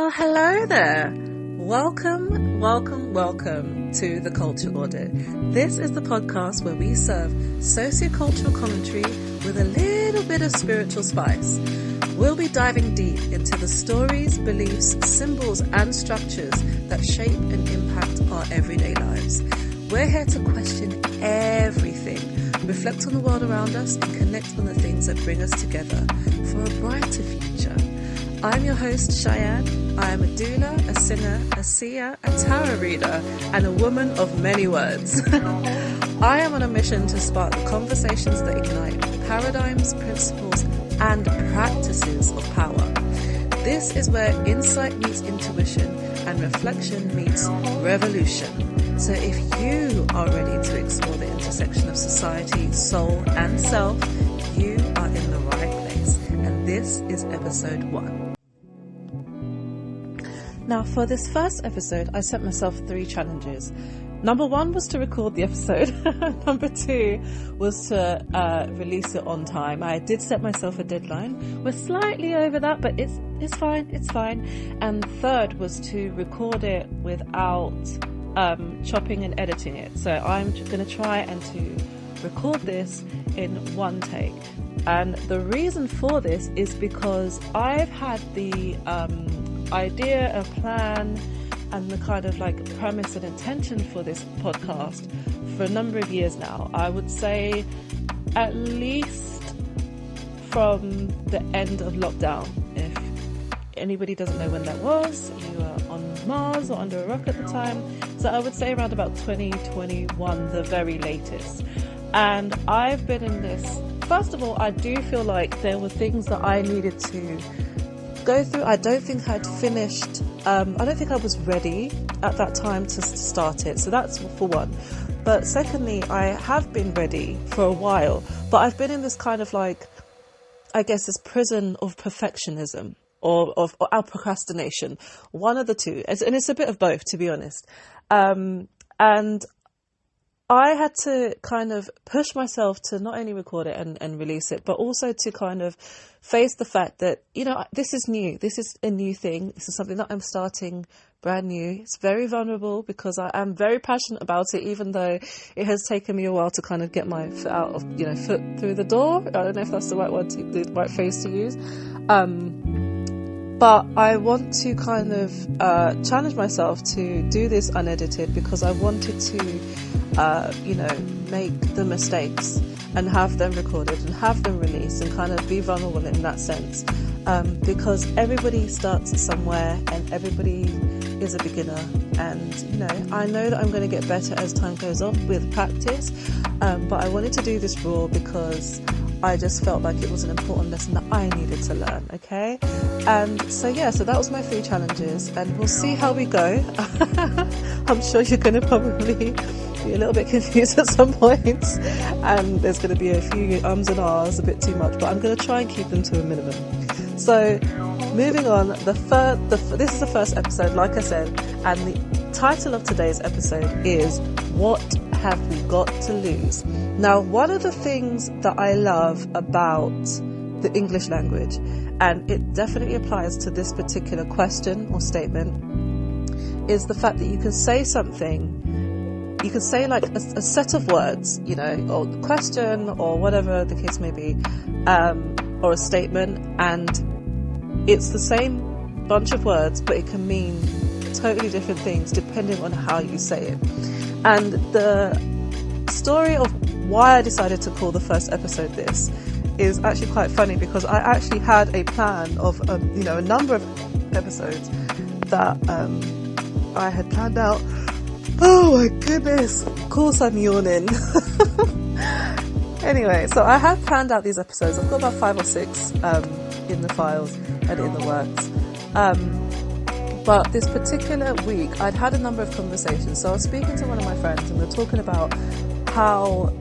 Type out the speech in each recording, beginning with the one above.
Well, hello there. Welcome to the Culture Audit. This is the podcast where we serve sociocultural commentary with a little bit of spiritual spice. We'll be diving deep into the stories, beliefs, symbols, and structures that shape and impact our everyday lives. We're here to question everything, reflect on the world around us, and connect on the things that bring us together for a brighter future. I'm your host, Cheyenne. I am a doula, a singer, a seer, a tarot reader, and a woman of many words. I am on a mission to spark the conversations that ignite paradigms, principles, and practices of power. This is where insight meets intuition and reflection meets revolution. So if you are ready to explore the intersection of society, soul, and self, you are in the right place. And this is episode 1. Now, for this first episode, I set myself 3 challenges. Number 1 was to record the episode. Number 2 was to release it on time. I did set myself a deadline. We're slightly over that, but it's fine. And third was to record it without chopping and editing it. So I'm going to try and to record this in one take. And the reason for this is because I've had the idea, a plan, and the kind of like premise and intention for this podcast for a number of years now. I would say at least from the end of lockdown. If anybody doesn't know when that was, you were on Mars or under a rock at the time. So I would say around about 2021, the very latest. And I've been in this. First of all, I do feel like there were things that I needed to go through. I don't think I'd finished. I don't think I was ready at that time to start it. So that's for one. But secondly, I have been ready for a while, but I've been in this kind of like, I guess, this prison of perfectionism or our procrastination. One of the two. And it's a bit of both, to be honest. And I had to kind of push myself to not only record it and release it, but also to kind of face the fact that, this is new. This is a new thing. This is something that I'm starting brand new. It's very vulnerable because I am very passionate about it, even though it has taken me a while to kind of get my foot through the door. I don't know if that's the right word, the right phrase to use. But I want to kind of challenge myself to do this unedited because I wanted to make the mistakes and have them recorded and have them released and kind of be vulnerable in that sense. Because everybody starts somewhere and everybody is a beginner. And, I know that I'm going to get better as time goes on with practice. But I wanted to do this raw because I just felt like it was an important lesson that I needed to learn, okay? And so that was my 3 challenges, and we'll see how we go. I'm sure you're going to probably be a little bit confused at some points, and there's going to be a few ums and ahs, a bit too much, but I'm going to try and keep them to a minimum. So, moving on, this is the first episode, like I said, and the title of today's episode is What Have We Got to Lose? Now, one of the things that I love about the English language, and it definitely applies to this particular question or statement, is the fact that you can say something, you can say like a set of words, or the question or whatever the case may be, or a statement, and it's the same bunch of words, but it can mean totally different things depending on how you say it. And the story of why I decided to call the first episode this is actually quite funny because I actually had a plan of, a number of episodes that I had planned out. Oh my goodness, of course I'm yawning. Anyway, so I have planned out these episodes. I've got about 5 or 6 in the files and in the works. But this particular week, I'd had a number of conversations. So I was speaking to one of my friends and we were talking about how,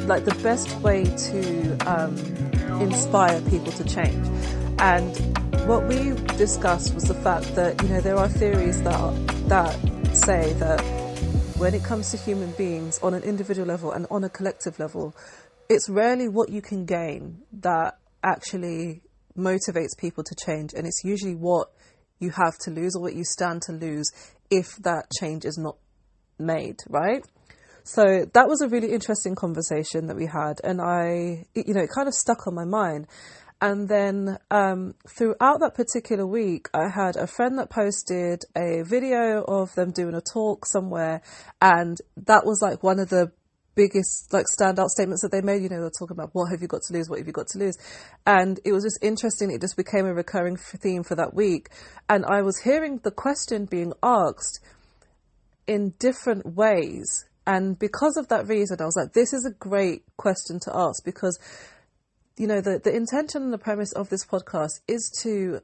like, the best way to inspire people to change. And what we discussed was the fact that, there are theories that say that when it comes to human beings on an individual level and on a collective level, it's rarely what you can gain that actually motivates people to change. And it's usually what you have to lose or what you stand to lose if that change is not made, right? So that was a really interesting conversation that we had, and it kind of stuck on my mind. And then throughout that particular week, I had a friend that posted a video of them doing a talk somewhere, and that was like one of the biggest like standout statements that they made. They're talking about what have you got to lose, what have you got to lose, and it was just interesting. It just became a recurring theme for that week, and I was hearing the question being asked in different ways. And because of that reason, I was like, this is a great question to ask, because, the intention and the premise of this podcast is to,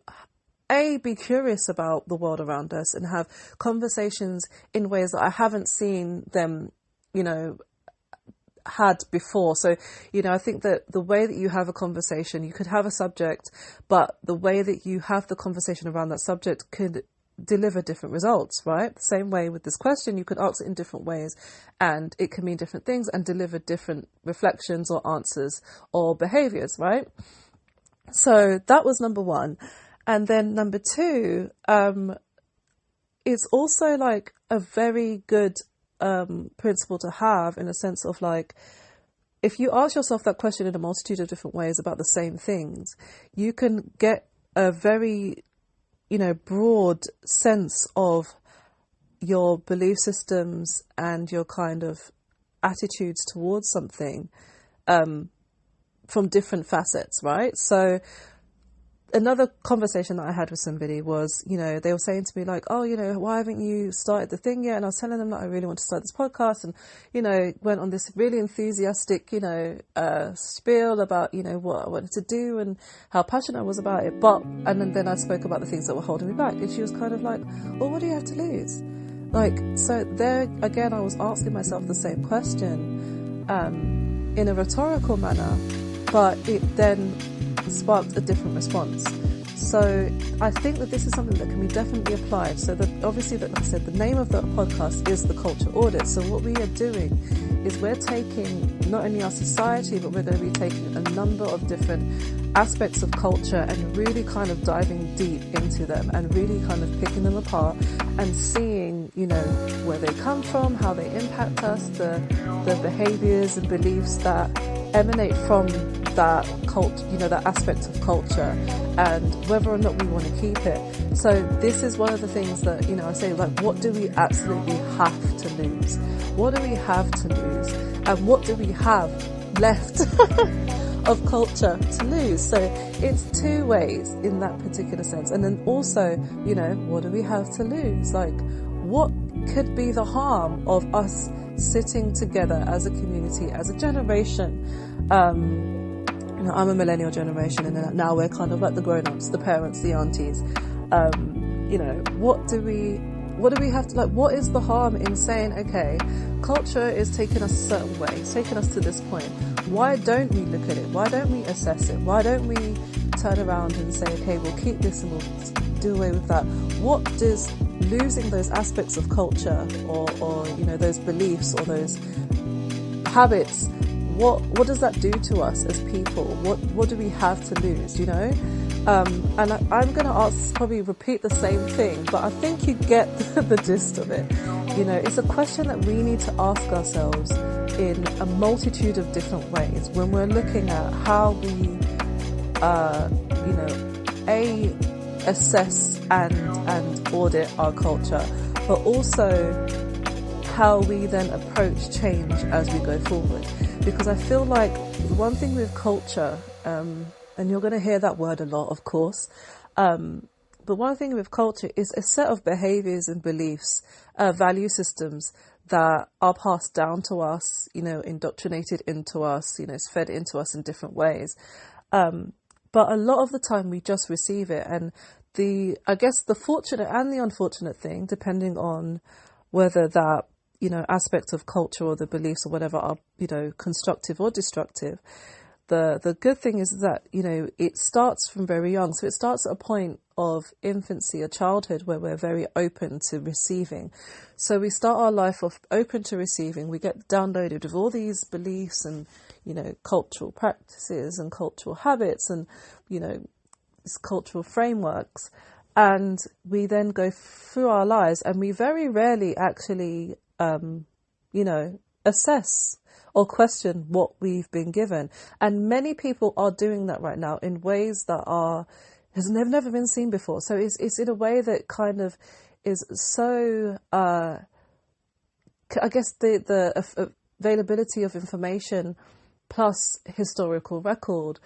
be curious about the world around us and have conversations in ways that I haven't seen them, had before. So, I think that the way that you have a conversation, you could have a subject, but the way that you have the conversation around that subject could deliver different results, right? The same way with this question, you could ask it in different ways and it can mean different things and deliver different reflections or answers or behaviors, right? So that was number one. And then number two, it's also like a very good principle to have, in a sense of like, if you ask yourself that question in a multitude of different ways about the same things, you can get a very broad sense of your belief systems and your kind of attitudes towards something from different facets, right? So another conversation that I had with somebody was, they were saying to me like, oh, why haven't you started the thing yet? And I was telling them that I really want to start this podcast, and, went on this really enthusiastic, spiel about, what I wanted to do and how passionate I was about it. And then I spoke about the things that were holding me back. And she was kind of like, well, what do you have to lose? Like, so there again, I was asking myself the same question in a rhetorical manner, but it then sparked a different response. So I think that this is something that can be definitely applied. So that obviously, like I said, the name of the podcast is the Culture Audit. So what we are doing is we're taking not only our society, but we're going to be taking a number of different aspects of culture and really kind of diving deep into them and really kind of picking them apart and seeing, where they come from, how they impact us, the behaviors and beliefs that emanate from that culture, that aspect of culture, and whether or not we want to keep it. So this is one of the things that, I say, like, what do we absolutely have to lose? What do we have to lose? And what do we have left of culture to lose? So it's two ways in that particular sense. And then also, what do we have to lose? Like, what could be the harm of us sitting together as a community, as a generation? I'm a millennial generation, and then now we're kind of like the grown-ups, the parents, the aunties. What do we have to, like, what is the harm in saying, okay, culture is taking us a certain way, it's taking us to this point. Why don't we look at it? Why don't we assess it? Why don't we turn around and say, okay, we'll keep this and we'll do away with that? What does losing those aspects of culture or those beliefs or those habits, what does that do to us as people? What do we have to lose, And I'm going to probably repeat the same thing, but I think you get the gist of it. It's a question that we need to ask ourselves in a multitude of different ways when we're looking at how we, assess and audit our culture, but also how we then approach change as we go forward. Because I feel like the one thing with culture, and you're going to hear that word a lot, of course, but one thing with culture is a set of behaviors and beliefs, value systems that are passed down to us, indoctrinated into us, it's fed into us in different ways. But a lot of the time we just receive it. And I guess the fortunate and the unfortunate thing, depending on whether that, aspects of culture or the beliefs or whatever are, constructive or destructive. The good thing is that, it starts from very young. So it starts at a point of infancy or childhood where we're very open to receiving. So we start our life off open to receiving. We get downloaded with all these beliefs and, cultural practices and cultural habits and, these cultural frameworks. And we then go through our lives and we very rarely actually, assess or question what we've been given. And many people are doing that right now in ways that has never been seen before. So it's in a way that kind of is so, I guess the availability of information plus historical record,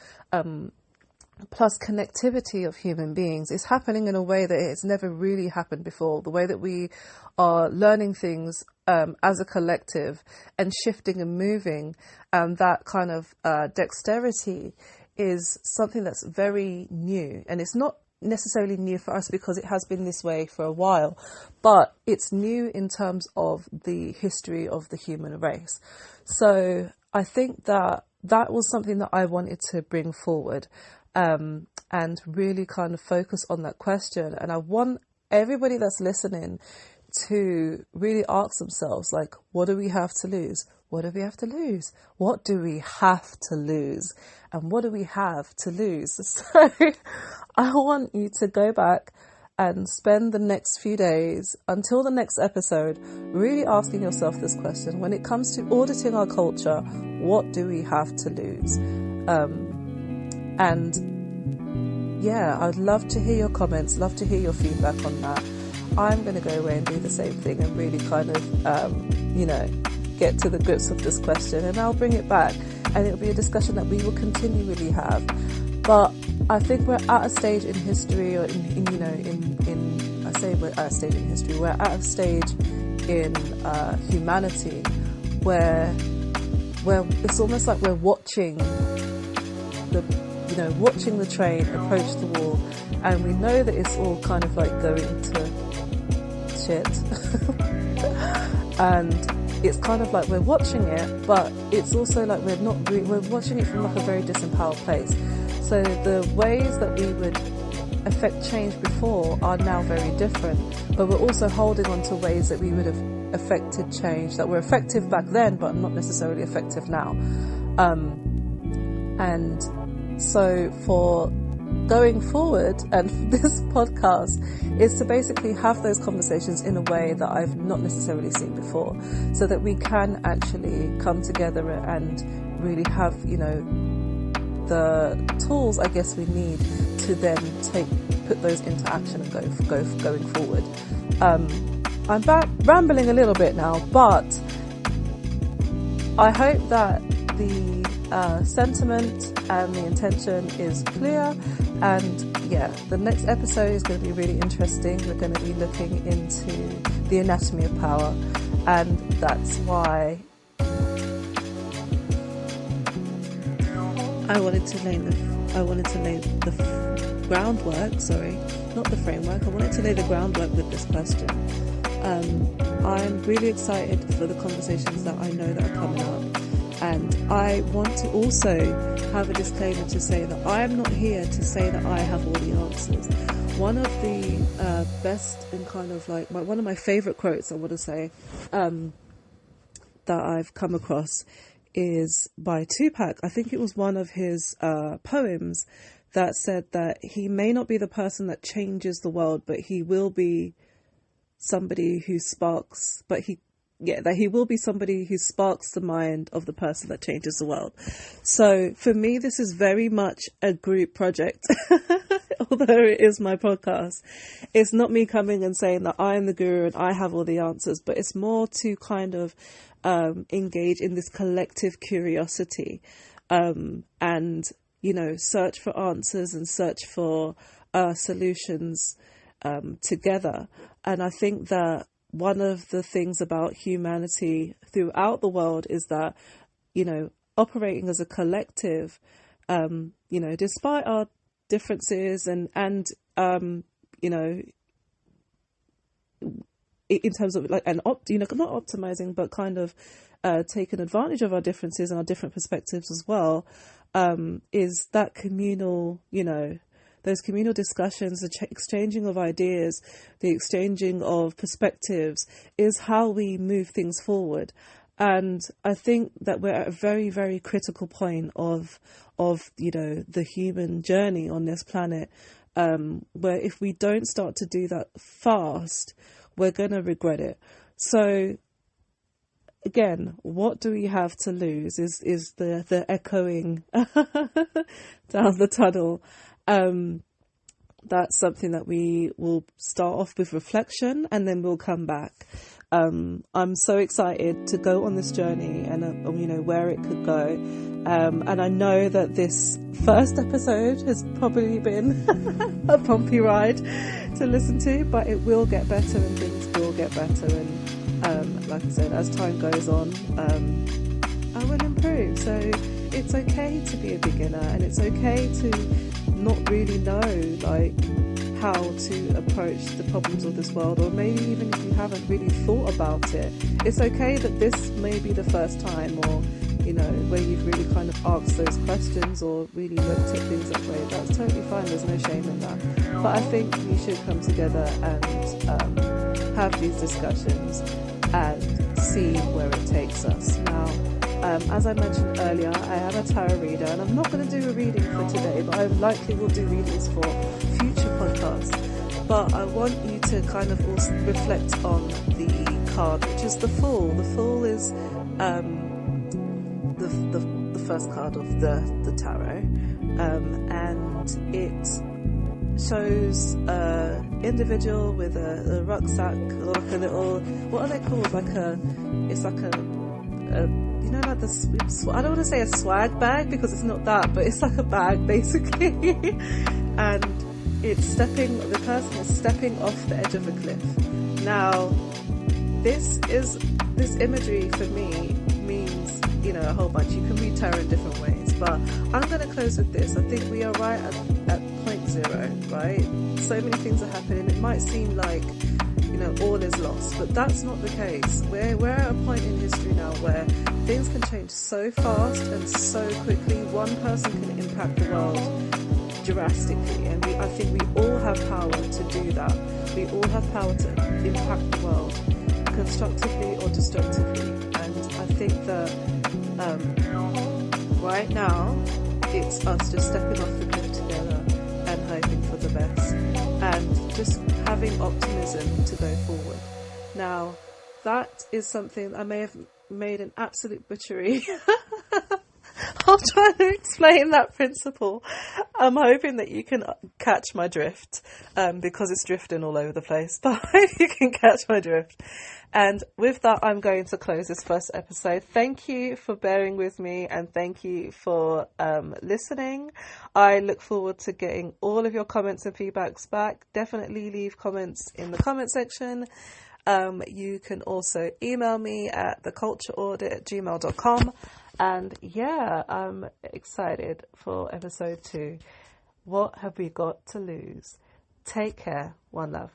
plus connectivity of human beings is happening in a way that it's never really happened before. The way that we are learning things as a collective and shifting and moving, and that kind of dexterity is something that's very new. And it's not necessarily new for us because it has been this way for a while, but it's new in terms of the history of the human race. So I think that was something that I wanted to bring forward, and really kind of focus on that question. And I want everybody that's listening to really ask themselves, like, what do we have to lose? What do we have to lose? What do we have to lose? And what do we have to lose? So I want you to go back and spend the next few days until the next episode really asking yourself this question. When it comes to auditing our culture, what do we have to lose? And yeah, I'd love to hear your comments, love to hear your feedback on that. I'm going to go away and do the same thing and really kind of, get to the grips of this question, and I'll bring it back, and it'll be a discussion that we will continually have. But I think we're at a stage in history, or I say we're at a stage in history, we're at a stage in humanity where it's almost like we're watching the train approach the wall, and we know that it's all kind of like going to shit. And it's kind of like we're watching it, but it's also like we're watching it from like a very disempowered place. So the ways that we would affect change before are now very different, but we're also holding on to ways that we would have affected change that were effective back then, but not necessarily effective now. And so for going forward, and this podcast is to basically have those conversations in a way that I've not necessarily seen before, so that we can actually come together and really have, the tools, I guess, we need to then put those into action and going forward. I'm back rambling a little bit now, but I hope that the sentiment and the intention is clear. And yeah, the next episode is going to be really interesting. We're going to be looking into the anatomy of power, and that's why I wanted to lay the groundwork. Sorry, not the framework. I wanted to lay the groundwork with this question. I'm really excited for the conversations that I know that are coming up. And I want to also have a disclaimer to say that I am not here to say that I have all the answers. One of the best and kind of like one of my favorite quotes, I want to say, that I've come across is by Tupac. I think it was one of his poems that said that he may not be the person that changes the world, but he will be somebody who sparks, that he will be somebody who sparks the mind of the person that changes the world. So for me, this is very much a group project, although it is my podcast. It's not me coming and saying that I am the guru and I have all the answers, but it's more to kind of engage in this collective curiosity, and, search for answers and search for solutions together. And I think that one of the things about humanity throughout the world is that, operating as a collective, despite our differences and in terms of like, not optimizing, but kind of taking advantage of our differences and our different perspectives as well, is that communal, those communal discussions, the exchanging of ideas, the exchanging of perspectives is how we move things forward. And I think that we're at a very, very critical point of the human journey on this planet. where if we don't start to do that fast, we're going to regret it. So again, what do we have to lose is the echoing down the tunnel. That's something that we will start off with reflection, and then we'll come back. I'm so excited to go on this journey and where it could go. And I know that this first episode has probably been a bumpy ride to listen to, but it will get better and things will get better. And like I said, as time goes on, I will improve. So it's okay to be a beginner, and it's okay to not really know how to approach the problems of this world, or maybe even if you haven't really thought about it, it's okay that this may be the first time, or where you've really kind of asked those questions or really looked at things that way. That's totally fine, there's no shame in that. But I think we should come together and have these discussions and see where it takes us. Now, as I mentioned earlier, I am a tarot reader, and I'm not going to do a reading for today, but I likely will do readings for future podcasts. But I want you to kind of also reflect on the card, which is the Fool. The Fool is the first card of the tarot, and it shows an individual with a rucksack, or like a little, what are they called? It's like a like I don't want to say a swag bag, because it's not that, but it's like a bag basically. And the person is stepping off the edge of a cliff. Now, this imagery for me means, a whole bunch. You can read tarot in different ways, but I'm going to close with this. I think we are right at point zero, right? So many things are happening. It might seem like, all is lost, but that's not the case. We're at a point in history now where things can change so fast and so quickly. One person can impact the world drastically, and I think we all have power to do that. We all have power to impact the world constructively or destructively, and I think that right now it's us just stepping off the cliff together and hoping for the best, and just having optimism to go forward. Now, that is something I may have made an absolute butchery of trying to explain that principle. I'm hoping that you can catch my drift, because it's drifting all over the place, but I hope you can catch my drift. And with that, I'm going to close this first episode. Thank you for bearing with me, and thank you for listening. I look forward to getting all of your comments and feedbacks back. Definitely leave comments in the comment section. You can also email me at thecultureaudit@gmail.com. And yeah, I'm excited for episode 2. What have we got to lose? Take care. One love.